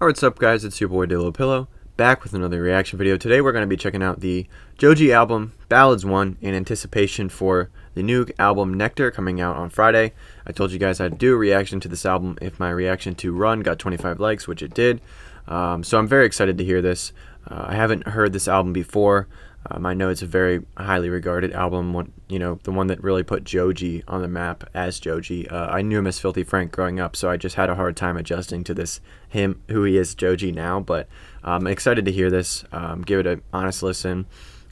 Alright, what's up guys, it's your boy Pillow, back with another reaction video. Today we're going to be checking out the Joji album, Ballads 1, in anticipation for the new album Nectar coming out on Friday. I told you guys I'd do a reaction to this album if my reaction to Run got 25 likes, which it did. So I'm very excited to hear this. I haven't heard this album before. I know it's a very highly regarded album, the one that really put Joji on the map as Joji. I knew him as Filthy Frank growing up, so I just had a hard time adjusting to who he is Joji now, but I'm excited to hear this. Give it an honest listen.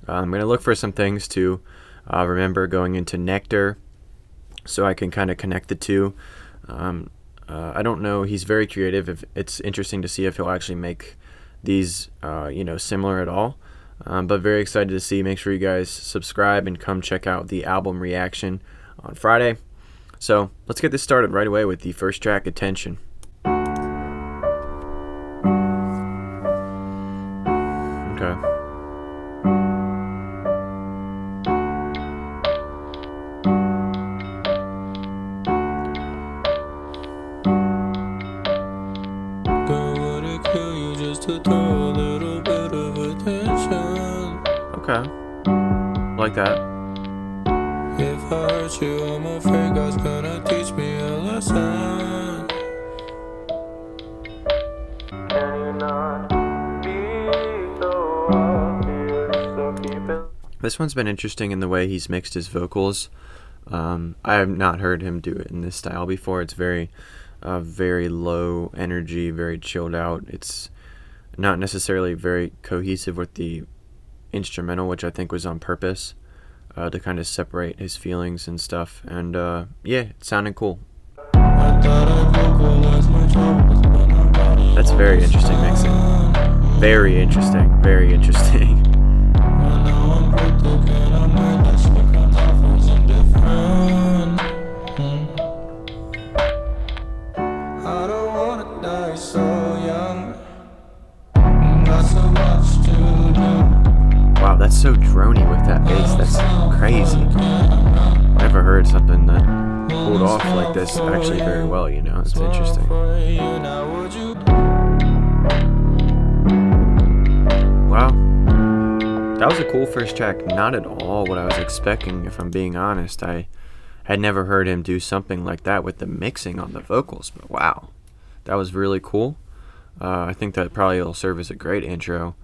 I'm going to look for some things to remember going into Nectar so I can kind of connect the two. I don't know, he's very creative. It's interesting to see if he'll actually make these similar at all. But very excited to see. Make sure you guys subscribe and come check out the album reaction on Friday. So let's get this started right away with the first track, Attention. Okay. Okay, like that. If I hurt you, I'm afraid God's gonna teach me a lesson. Can you not be so obvious? So keep it. This one's been interesting in the way he's mixed his vocals. I have not heard him do it in this style before. It's very low energy, very chilled out. It's not necessarily very cohesive with the instrumental, which I think was on purpose, to kind of separate his feelings and stuff. And yeah, it sounded cool. That's very interesting mixing. Very interesting. Very interesting. I don't wanna die so young. Got so much to do. Wow, that's so drony with that bass. That's crazy. Never heard something that pulled off like this actually very well, It's interesting. Wow. That was a cool first track. Not at all what I was expecting, if I'm being honest. I had never heard him do something like that with the mixing on the vocals, but wow. That was really cool. I think that probably will serve as a great intro.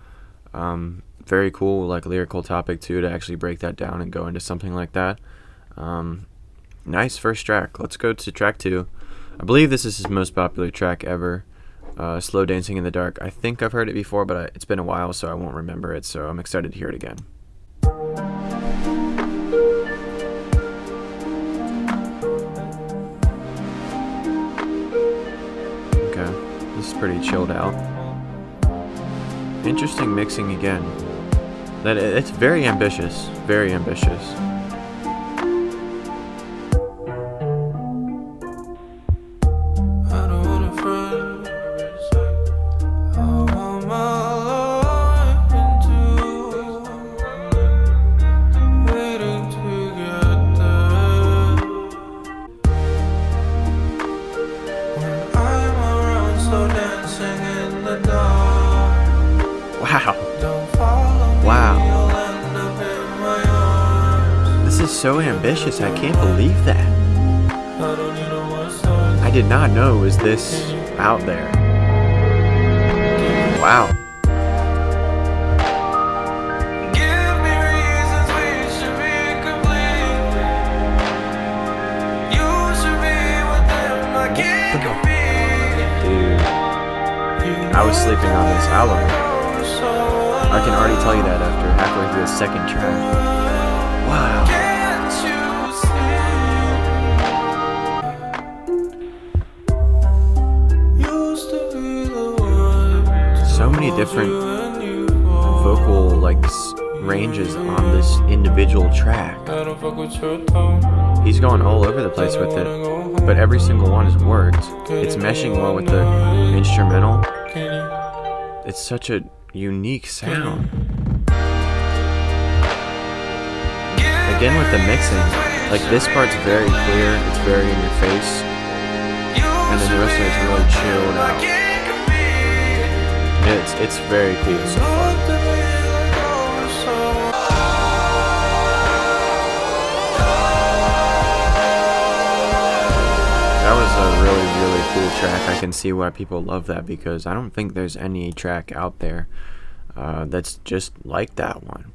Very cool, lyrical topic too, to actually break that down and go into something like that. Nice first track. Let's go to track 2. I believe this is his most popular track ever. Slow Dancing in the Dark. I think I've heard it before, but it's been a while, so I won't remember it. So I'm excited to hear it again. Okay, this is pretty chilled out. Interesting mixing again. It's very ambitious, very ambitious. I don't want a friend. I want my life into waiting to get there. When I'm around, so dancing in the dark. Wow. Don't follow me. Wow. This is so ambitious. I can't believe that. I did not know it was this out there. Wow. Give me reasons we should be complete. You should be with them. I can't compete. Dude, I was sleeping on this album. I can already tell you that after halfway through the second track. Wow. So many different vocal ranges on this individual track. He's going all over the place with it, but every single one has worked. It's meshing well with the instrumental. It's such a unique sound. Again with the mixing, this part's very clear, it's very in your face, and then the rest of it's really chilled out. it's very cool so far. That was a really cool track. I can see why people love that, because I don't think there's any track out there that's just like that one.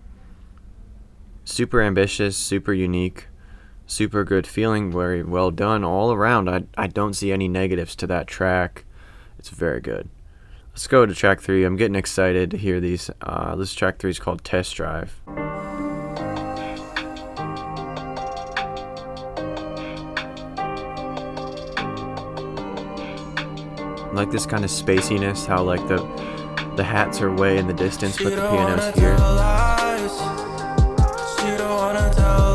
Super ambitious, super unique, super good feeling, very well done all around. I don't see any negatives to that track. It's very good. Let's go to track 3. I'm getting excited to hear these. This track 3 is called Test Drive. I like this kind of spaciness, how like the hats are way in the distance, but the piano's here.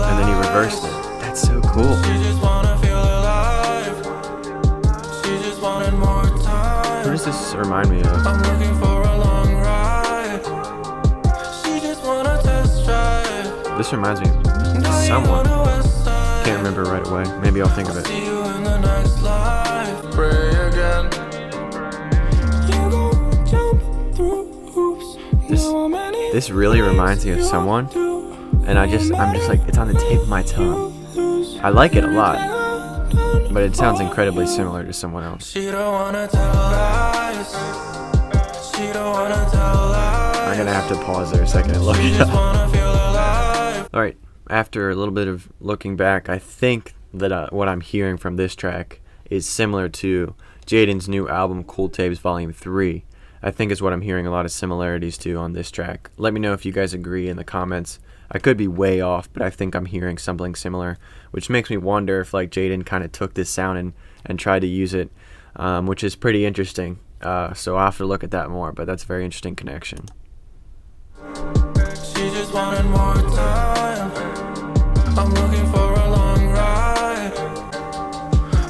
And then he reversed it. That's so cool. Who does this remind me of? This reminds me of someone. Can't remember right away. Maybe I'll think of it. This really reminds me of someone, and I'm just like, it's on the tip of my tongue. I like it a lot, but it sounds incredibly similar to someone else. I'm gonna have to pause there a second and look it up. Alright, after a little bit of looking back, I think that what I'm hearing from this track is similar to Jaden's new album, Cool Tapes Volume 3. I think is what I'm hearing a lot of similarities to on this track. Let me know if you guys agree in the comments. I could be way off, but I think I'm hearing something similar, which makes me wonder if like Jaden kind of took this sound and tried to use it, which is pretty interesting. So I'll have to look at that more, but that's a very interesting connection. She just wanted more time. I'm looking for a long ride.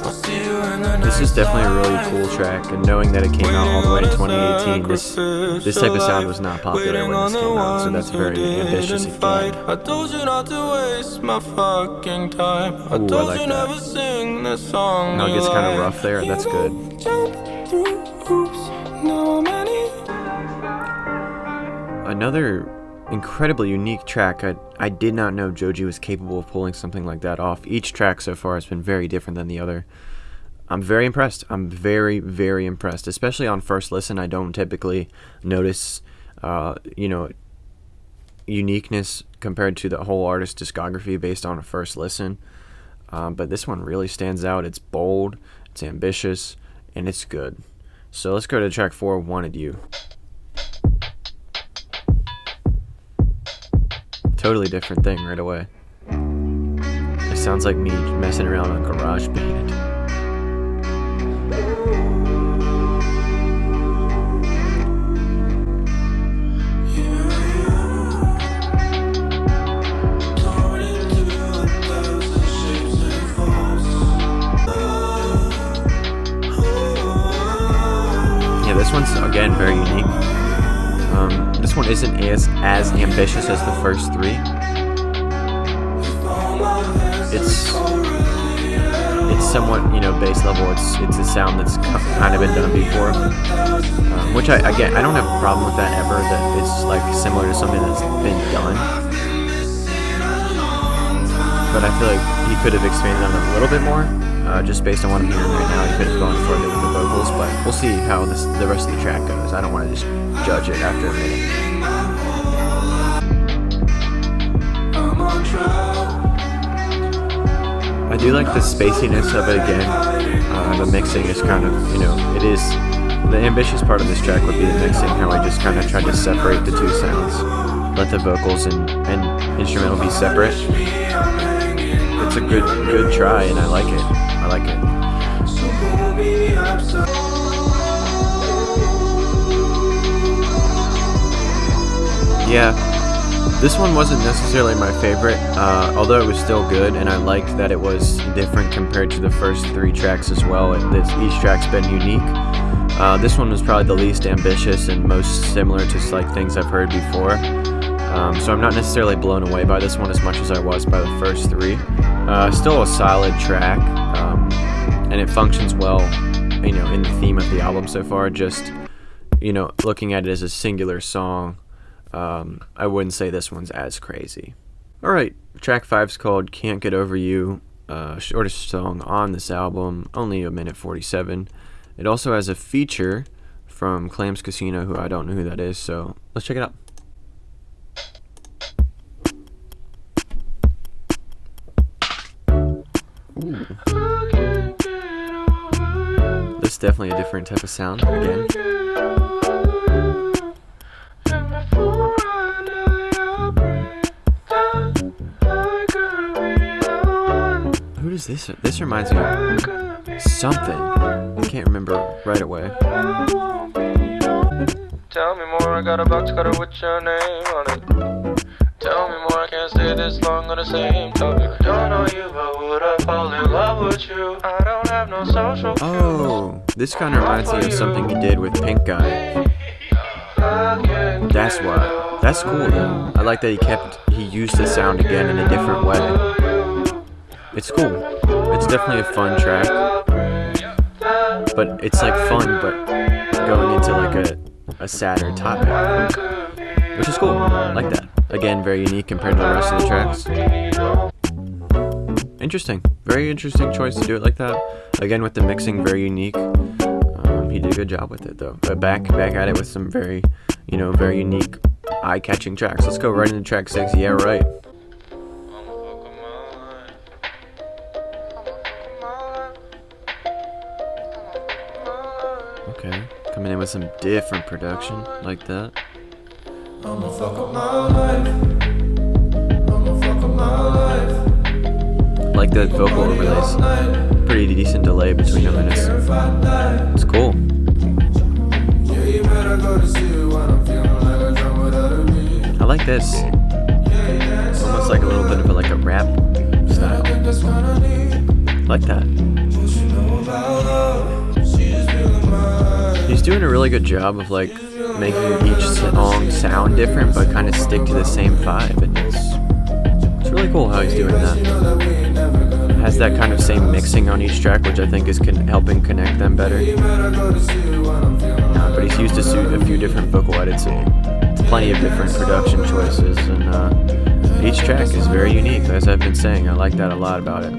I'll see you in the This is definitely a really cool track, and knowing that it came out all the way in 2018, this type of sound was not popular when this came out, so that's very ambitious again. I told you not to waste my fucking time. I Ooh, I told like you that. never sing this song. Now it gets kind of rough there, that's good. Another incredibly unique track. I did not know Joji was capable of pulling something like that off. Each track so far has been very different than the other. I'm very impressed. I'm very impressed, especially on first listen. I don't typically notice uniqueness compared to the whole artist discography based on a first listen, but this one really stands out. It's bold, it's ambitious, and it's good. So let's go to track 4, Wanted You. Totally different thing right away. It sounds like me messing around on GarageBand. This one's again very unique. This one isn't as ambitious as the first 3. It's somewhat base level. It's a sound that's kind of been done before, which I don't have a problem with that ever. That it's like similar to something that's been done. But I feel like he could have expanded on it a little bit more. Just based on what I'm hearing right now, he could have gone further with the vocals, but we'll see how the rest of the track goes. I don't want to just judge it after a minute. I do like the spaciness of it again. The mixing is kind of, it is, the ambitious part of this track would be the mixing, how I just kind of tried to separate the two sounds. Let the vocals and instrumental be separate. It's a good try, and I like it. Yeah, this one wasn't necessarily my favorite, although it was still good, and I liked that it was different compared to the first 3 tracks as well. Each track's been unique. This one was probably the least ambitious and most similar to like things I've heard before. So I'm not necessarily blown away by this one as much as I was by the first 3. Still a solid track, and it functions well, in the theme of the album so far. Just you know, looking at it as a singular song, I wouldn't say this one's as crazy. Alright, track 5 is called Can't Get Over You, shortest song on this album, only a minute 47. It also has a feature from Clams Casino, who I don't know who that is, so let's check it out. Ooh. This is definitely a different type of sound again. Who does this? This reminds me of something. I can't remember right away. Tell me more, I got a box cutter with your name on it. Tell me more, I can't stay this long on the same topic. Don't know you, but would I fall in love with you? I don't have no social cues. Oh, this kind of reminds me of something he did with Pink Guy. That's why. That's cool though. I like that he used the sound again in a different way. It's cool. It's definitely a fun track. But it's like fun, but going into like a sadder topic, which is cool. I like that. Again, very unique compared to the rest of the tracks. Interesting. Very interesting choice to do it like that. Again, with the mixing, very unique. He did a good job with it though. But back at it with some very unique, eye-catching tracks. Let's go right into track 6. Yeah, right. Okay, coming in with some different production like that. I'ma fuck up my life. I'ma fuck up my life. Like the vocal overlays. Pretty decent delay between them, and it's cool. I like this. It's almost like a little bit of a rap style. Like that. He's doing a really good job of making each song sound different, but kind of stick to the same vibe, and it's really cool how he's doing that. Has that kind of same mixing on each track, which I think is helping connect them better. But he's used a few different vocal edits and plenty of different production choices, and each track is very unique, as I've been saying. I like that a lot about it.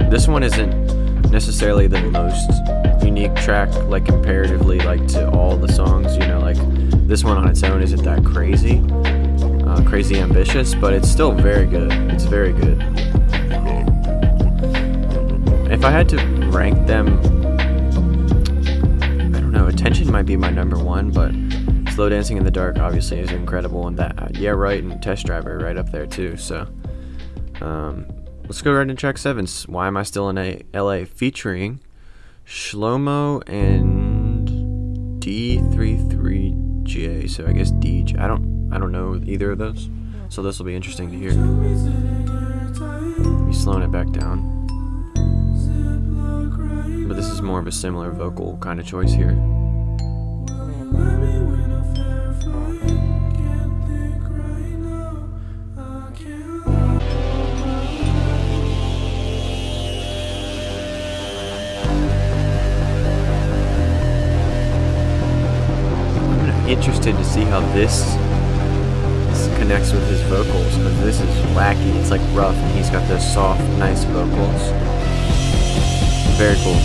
This one isn't necessarily the most unique track, comparatively, to all the songs, this one on its own isn't that crazy ambitious, but it's still very good. It's very good. If I had to rank them, I don't know, Attention might be my number 1, but Slow Dancing in the Dark obviously is incredible, and that Yeah Right and Test Driver right up there too. So let's go right into track 7, Why Am I Still in LA, featuring Shlomo and D33J. So I guess DJ. I don't know either of those, so this will be interesting to hear. He's slowing it back down, but this is more of a similar vocal kind of choice here. Interested to see how this connects with his vocals, because this is wacky. It's rough, and he's got those soft, nice vocals. Very cool.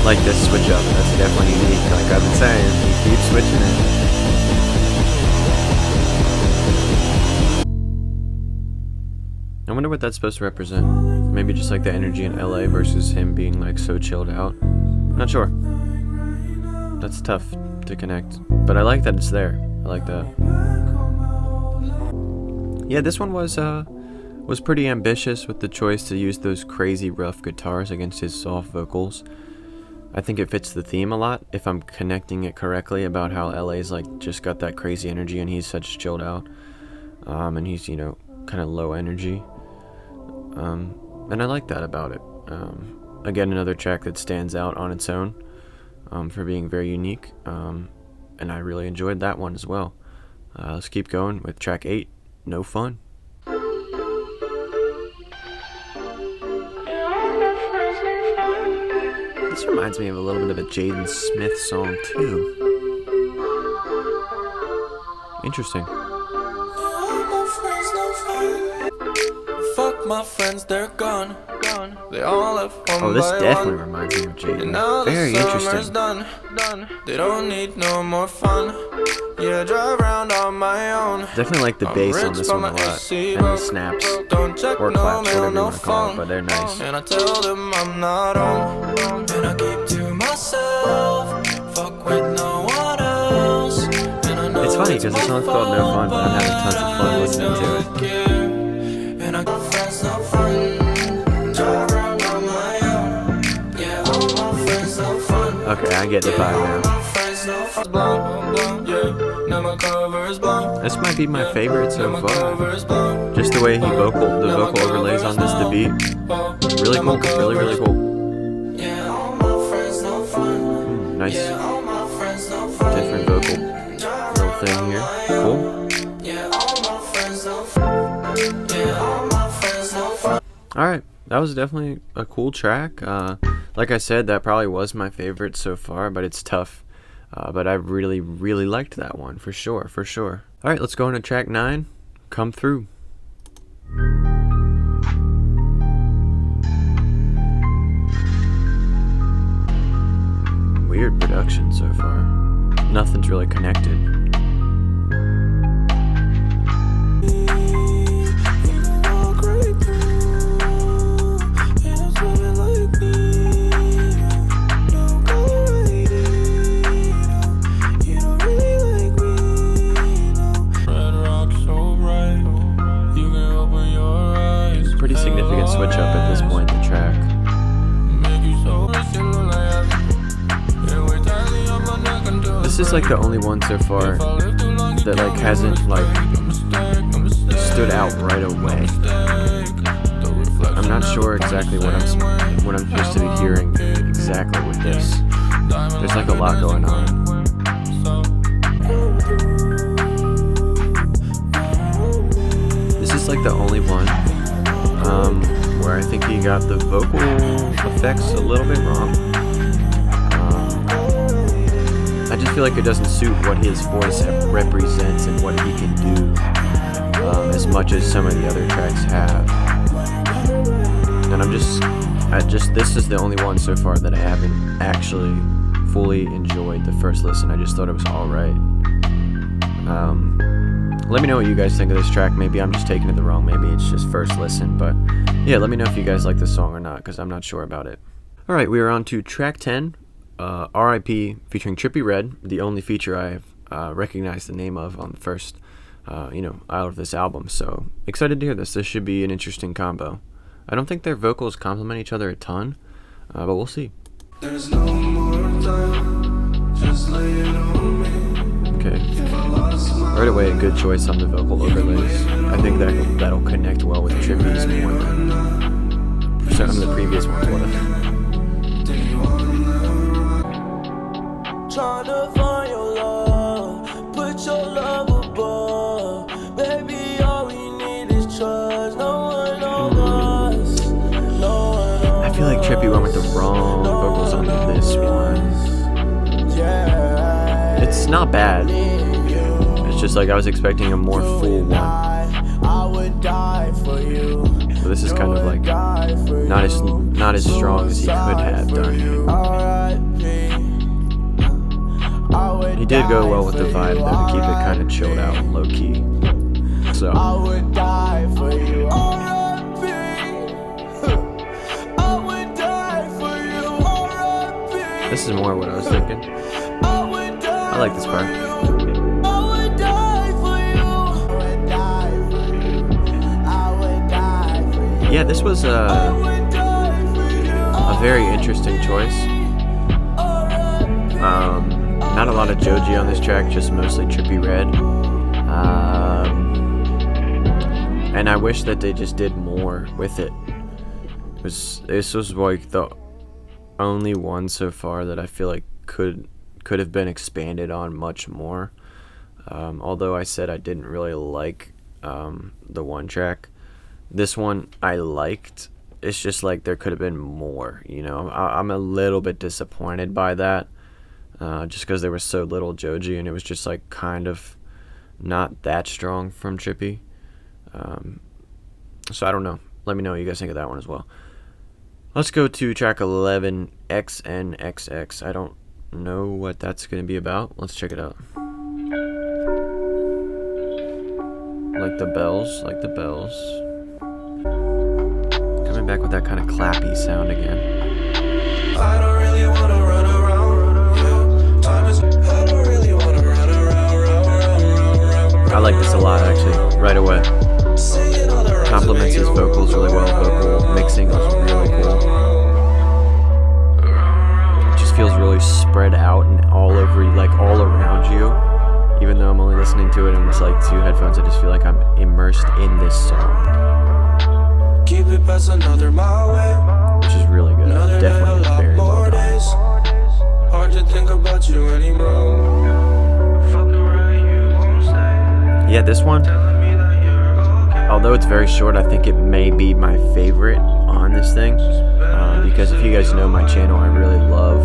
Like this switch up. That's definitely unique. Like I've been saying, he keeps switching it. I wonder what that's supposed to represent. Maybe just the energy in LA versus him being so chilled out. Not sure. That's tough to connect, but I like that it's there. I like that. Yeah, this one was pretty ambitious with the choice to use those crazy rough guitars against his soft vocals. I think it fits the theme a lot, if I'm connecting it correctly, about how LA's just got that crazy energy and he's such chilled out. And he's, kind of low energy. And I like that about it. Again, another track that stands out on its own for being very unique. And I really enjoyed that one as well. Let's keep going with track 8, No Fun. This reminds me of a little bit of a Jaden Smith song too. Interesting. Fuck my friends, they're gone. They all left one Oh, this by definitely one. reminds me of And Jaden. now Very the summer's interesting. done. They don't need no more fun. Yeah, drive around on my own. Definitely like the bass on this one a lot, and the snaps Don't check or no claps, mail, whatever you no want to call it, phone. but they're nice. And I tell them I'm not home. And I keep to myself. Fuck with no one else. And I know It's funny because the song's called No Fun, but I'm having tons of fun listening to it. And I got friends, no fun. Drive around on my own. Yeah, all my friends, no fun. Okay, I get the vibe now. This might be my favorite so far. Just the way the vocal overlays on this, the beat. Really cool, really cool. Nice. Different vocal little thing here. Cool. Alright, that was definitely a cool track. Like I said, that probably was my favorite so far, but it's tough. But I really liked that one, for sure. Alright, let's go into track 9, Come Through. Weird production so far. Nothing's really connected. Pretty significant switch up at this point in the track. This is like the only one so far that like hasn't like stood out right away. I'm not sure exactly what I'm supposed to be hearing exactly with this. There's like a lot going on. This is like the only one where I think he got the vocal effects a little bit wrong. I just feel like it doesn't suit what his voice represents and what he can do as much as some of the other tracks have. And this is the only one so far that I haven't actually fully enjoyed the first listen. I just thought it was alright. Let me know what you guys think of this track. Maybe I'm just taking it the wrong. Maybe it's just first listen. But yeah, let me know if you guys like this song or not, because I'm not sure about it. Alright, we are on to track 10, R.I.P. featuring Trippie Redd, the only feature I've recognized the name of on the first, out of this album. So excited to hear this. This should be an interesting combo. I don't think their vocals complement each other a ton, but we'll see. There's no more time, just lay it on me. Okay. Right away, a good choice on the vocal overlays. I think that'll connect well with Trippie's more than some of the previous ones would have. Trying to find your love, put your love above. Baby, all we need is trust. No one over us. I feel like Trippie went with the wrong vocals on this one. It's not bad. It's just like I was expecting a more full one. So this is kind of like not as strong as he could have done. He did go well with the vibe though, to keep it kind of chilled out and low key. So this is more what I was thinking. I like this part. Yeah, this was a very interesting choice. Not a lot of Joji on this track, just mostly Trippie Redd. And I wish that they just did more with it. This was like the only one so far that I feel like could have been expanded on much more. Although I said I didn't really like the one track. This one I liked. it's just like there could have been more. I'm a little bit disappointed by that, just because there was so little Joji, and it was just like kind of not that strong from Trippy. So I don't know. Let me know what you guys think of that one as well. Let's go to track 11, Xnxx. I don't know what that's going to be about. Let's check it out. Like the bells. Coming back with that kind of clappy sound again. I don't really wanna run around. I don't really wanna run around. I like this a lot, actually, right away. Complements his vocals really well. Vocal mixing was really cool. It just feels really spread out and all over, like all around you. Even though I'm only listening to it in just like 2 headphones, I just feel like I'm immersed in this song. Keep it past another mile away. Which is really good. Definitely very well done. Hard to think about you anymore. Yeah, this one, although it's very short, I think it may be my favorite on this thing, because if you guys know my channel, I really love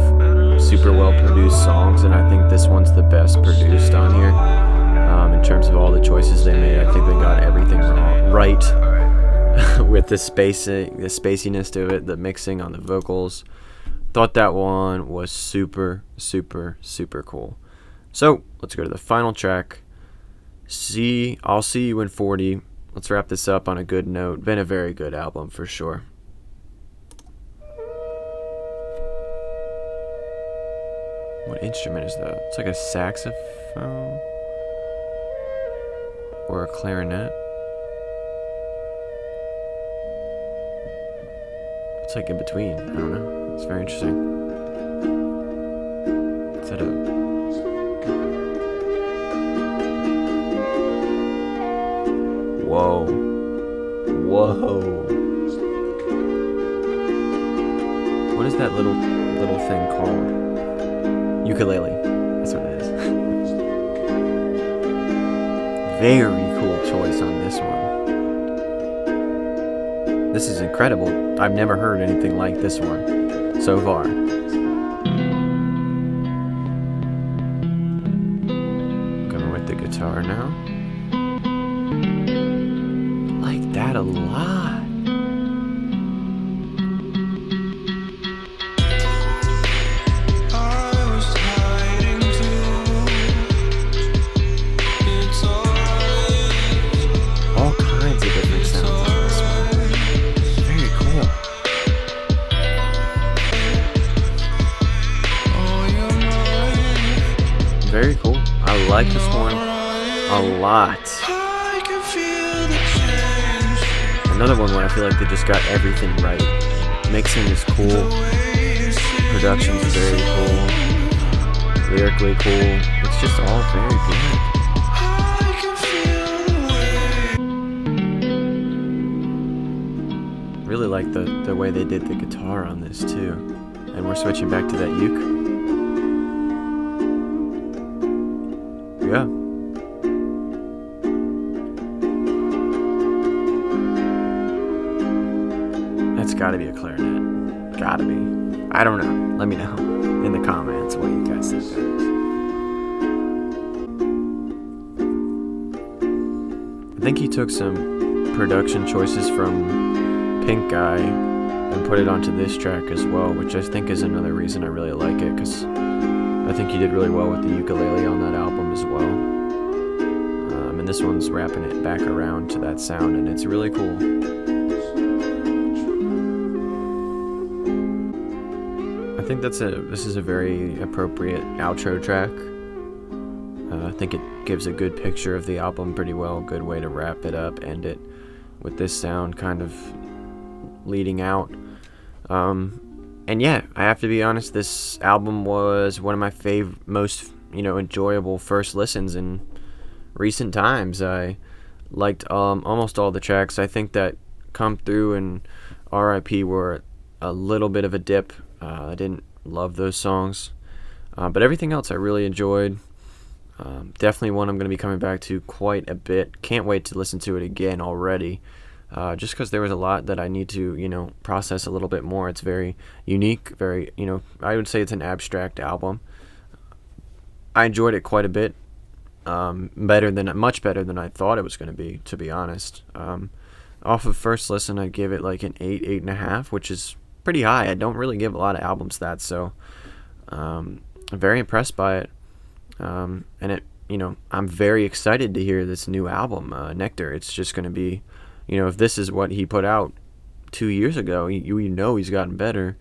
super well produced songs, and I think this one's the best produced on here. In terms of all the choices they made, I think they got everything right with the spaciness to it, the mixing on the vocals. Thought that one was super, super, super cool. So let's go to the final track. I'll see you in 40. Let's wrap this up on a good note. Been a very good album for sure. What instrument is that? It's like a saxophone or a clarinet. It's like in between. I don't know. It's very interesting. Is that a... Whoa. What is that little thing called? Ukulele. That's what it is. Very cool choice on this one. This is incredible. I've never heard anything like this one so far. Going with the guitar now. Like that a lot. Very cool. I like this one a lot. Another one where I feel like they just got everything right. Mixing is cool. Production's very cool. Lyrically cool. It's just all very good. Really like the way they did the guitar on this too. And we're switching back to that uke. Yeah. That's gotta be a clarinet. Gotta be. I don't know. Let me know in the comments what you guys think that is. I think he took some production choices from Pink Guy and put it onto this track as well, which I think is another reason I really like it, because I think he did really well with the ukulele on that album as well. And this one's wrapping it back around to that sound, and it's really cool. I think this is a very appropriate outro track. I think it gives a good picture of the album pretty well. Good way to wrap it up, end it with this sound kind of leading out. And yeah, I have to be honest, this album was one of my most, enjoyable first listens in recent times. I liked almost all the tracks. I think that Come Through and R.I.P. were a little bit of a dip. I didn't love those songs. But everything else I really enjoyed. Definitely one I'm going to be coming back to quite a bit. Can't wait to listen to it again already. just because there was a lot that I need to, process a little bit more. It's very unique, very, I would say it's an abstract album. I enjoyed it quite a bit, much better than I thought it was going to be honest. Off of first listen, I'd give it like an 8.5, which is pretty high. I don't really give a lot of albums that, so I'm very impressed by it. And it, I'm very excited to hear this new album, Nectar. It's just going to be, if this is what he put out 2 years ago, he's gotten better.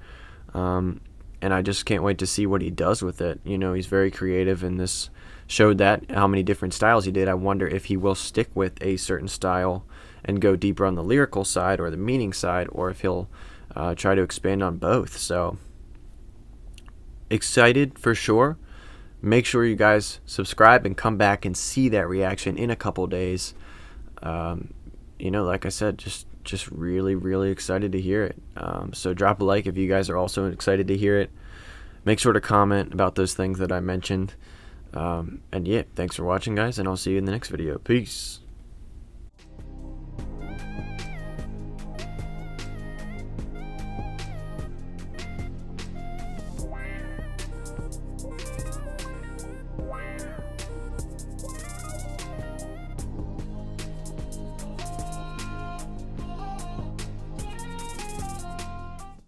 And I just can't wait to see what he does with it. He's very creative, and this showed that how many different styles he did. I wonder if he will stick with a certain style and go deeper on the lyrical side or the meaning side, or if he'll try to expand on both. So excited for sure. Make sure you guys subscribe and come back and see that reaction in a couple days. Like I said, just really, really excited to hear it. So drop a like if you guys are also excited to hear it. Make sure to comment about those ththings that I mentioned. And yeah, thanks for watching, guys, and I'll see you in the next video. Peace.